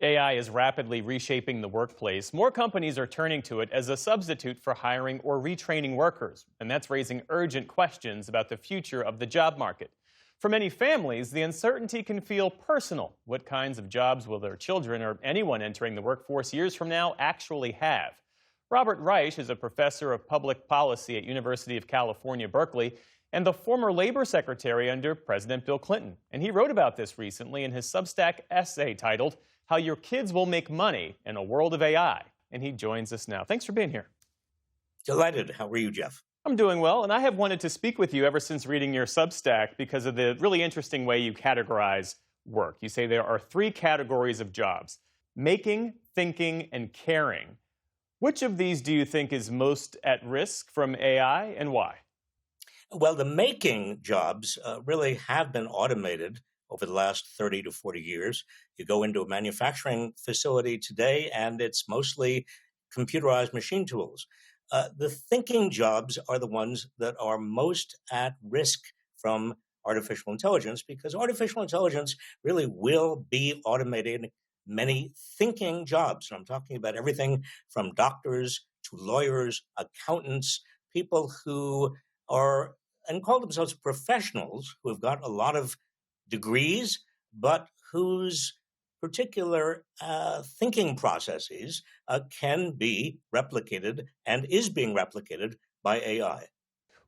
AI is rapidly reshaping the workplace. More companies are turning to it as a substitute for hiring or retraining workers, and that's raising urgent questions about the future of the job market. For many families, the uncertainty can feel personal. What kinds of jobs will their children or anyone entering the workforce years from now actually have? Robert Reich is a professor of public policy at University of California, Berkeley, and the former labor secretary under President Bill Clinton. And he wrote about this recently in his Substack essay titled How Your Kids Will Make Money in a World of AI. And he joins us now. Thanks for being here. Delighted. How are you, Jeff? I'm doing well, and I have wanted to speak with you ever since reading your Substack because of the really interesting way you categorize work. You say there are three categories of jobs: making, thinking, and caring. Which of these do you think is most at risk from AI, and why? Well, the making jobs really have been automated over the last 30 to 40 years. You go into a manufacturing facility today, and it's mostly computerized machine tools. The thinking jobs are the ones that are most at risk from artificial intelligence, because artificial intelligence really will be automating many thinking jobs. And I'm talking about everything from doctors to lawyers, accountants, people who are and call themselves professionals who have got a lot of degrees, but whose particular thinking processes can be replicated and is being replicated by AI.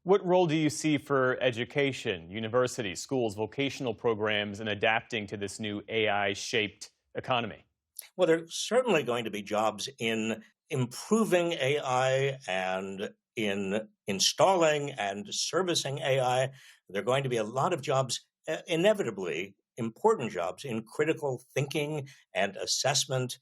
What role do you see for education, universities, schools, vocational programs in adapting to this new AI-shaped economy? Well, there are certainly going to be jobs in improving AI and in installing and servicing AI. There are going to be a lot of jobs, inevitably important jobs in critical thinking and assessment,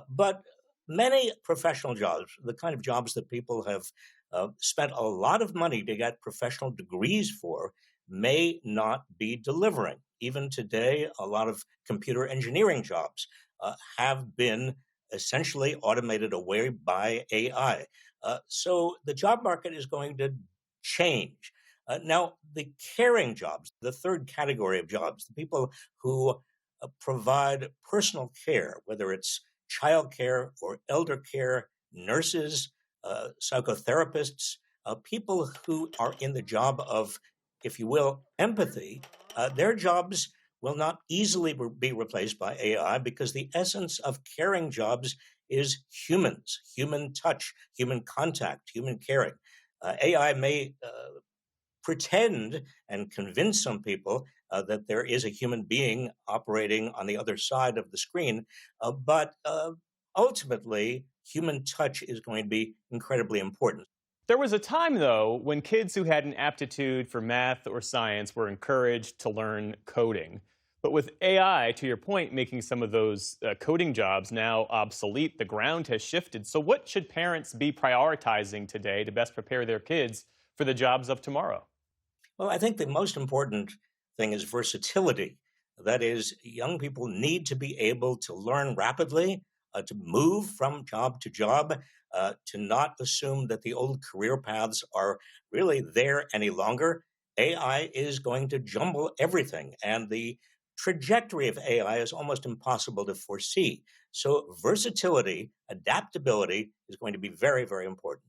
but many professional jobs, the kind of jobs that people have spent a lot of money to get professional degrees for, may not be delivering. Even today, a lot of computer engineering jobs have been essentially automated away by AI. So the job market is going to change. Now, the caring jobs, the third category of jobs, the people who provide personal care, whether it's child care or elder care, nurses, psychotherapists, people who are in the job of, if you will, empathy, their jobs will not easily be replaced by AI, because the essence of caring jobs is humans, human touch, human contact, human caring. AI may pretend and convince some people that there is a human being operating on the other side of the screen, but ultimately, human touch is going to be incredibly important. There was a time, though, when kids who had an aptitude for math or science were encouraged to learn coding. But with AI, to your point, making some of those coding jobs now obsolete, the ground has shifted. So what should parents be prioritizing today to best prepare their kids for the jobs of tomorrow? Well, I think the most important thing is versatility. That is, young people need to be able to learn rapidly, to move from job to job, to not assume that the old career paths are really there any longer. AI is going to jumble everything, and the trajectory of AI is almost impossible to foresee. So versatility, adaptability is going to be very, very important.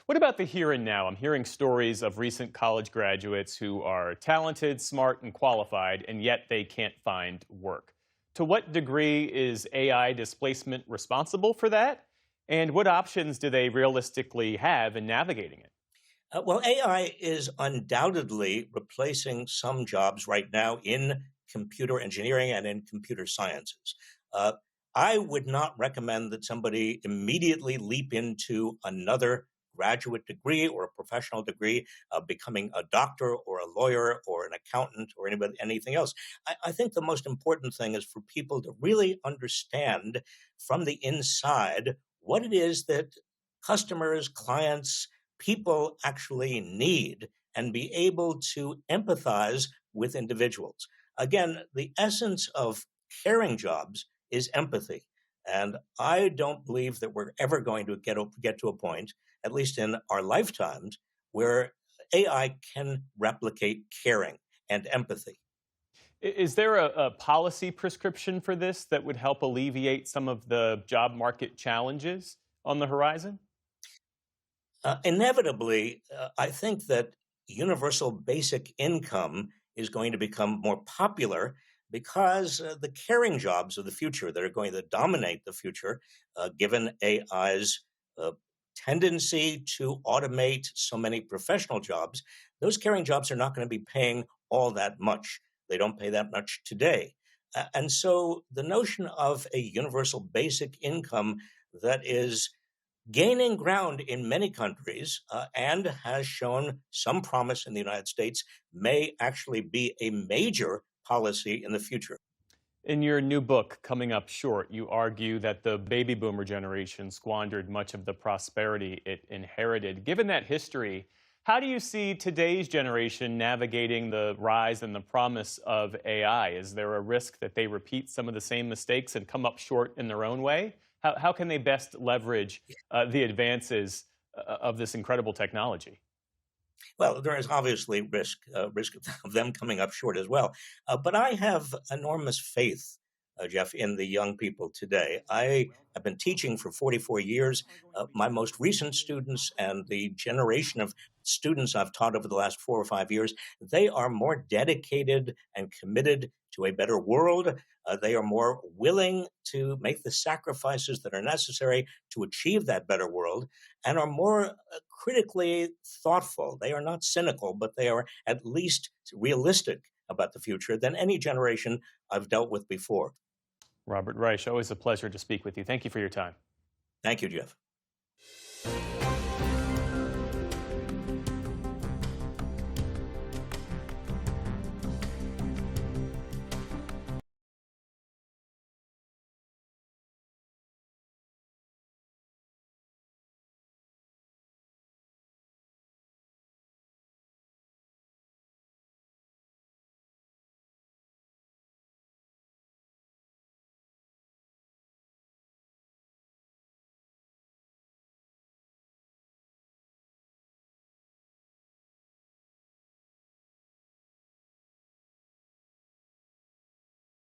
What about the here and now? I'm hearing stories of recent college graduates who are talented, smart, and qualified, and yet they can't find work. To what degree is AI displacement responsible for that? And what options do they realistically have in navigating it? Well, AI is undoubtedly replacing some jobs right now in computer engineering and in computer sciences. Uh, I would not recommend that somebody immediately leap into another graduate degree or a professional degree, becoming a doctor or a lawyer or an accountant or anything else. I think the most important thing is for people to really understand from the inside what it is that customers, clients, people actually need, and be able to empathize with individuals. Again, the essence of caring jobs is empathy. And I don't believe that we're ever going to get to a point, at least in our lifetimes, where AI can replicate caring and empathy. Is there a policy prescription for this that would help alleviate some of the job market challenges on the horizon? Inevitably, I think that universal basic income is going to become more popular because the caring jobs of the future that are going to dominate the future, given AI's uh, tendency to automate so many professional jobs, those caring jobs are not going to be paying all that much. They don't pay that much today. And so the notion of a universal basic income that is gaining ground in many countries and has shown some promise in the United States may actually be a major policy in the future. In your new book, Coming Up Short, you argue that the baby boomer generation squandered much of the prosperity it inherited. Given that history, how do you see today's generation navigating the rise and the promise of AI? Is there a risk that they repeat some of the same mistakes and come up short in their own way? How can they best leverage the advances of this incredible technology? Well, there is obviously risk of them coming up short as well. But I have enormous faith, Jeff, in the young people today. I have been teaching for 44 years. My most recent students and the generation of students I've taught over the last 4 or 5 years, they are more dedicated and committed to a better world. They are more willing to make the sacrifices that are necessary to achieve that better world and are more critically thoughtful. They are not cynical, but they are at least realistic about the future than any generation I've dealt with before. Robert Reich, always a pleasure to speak with you. Thank you for your time. Thank you, Jeff.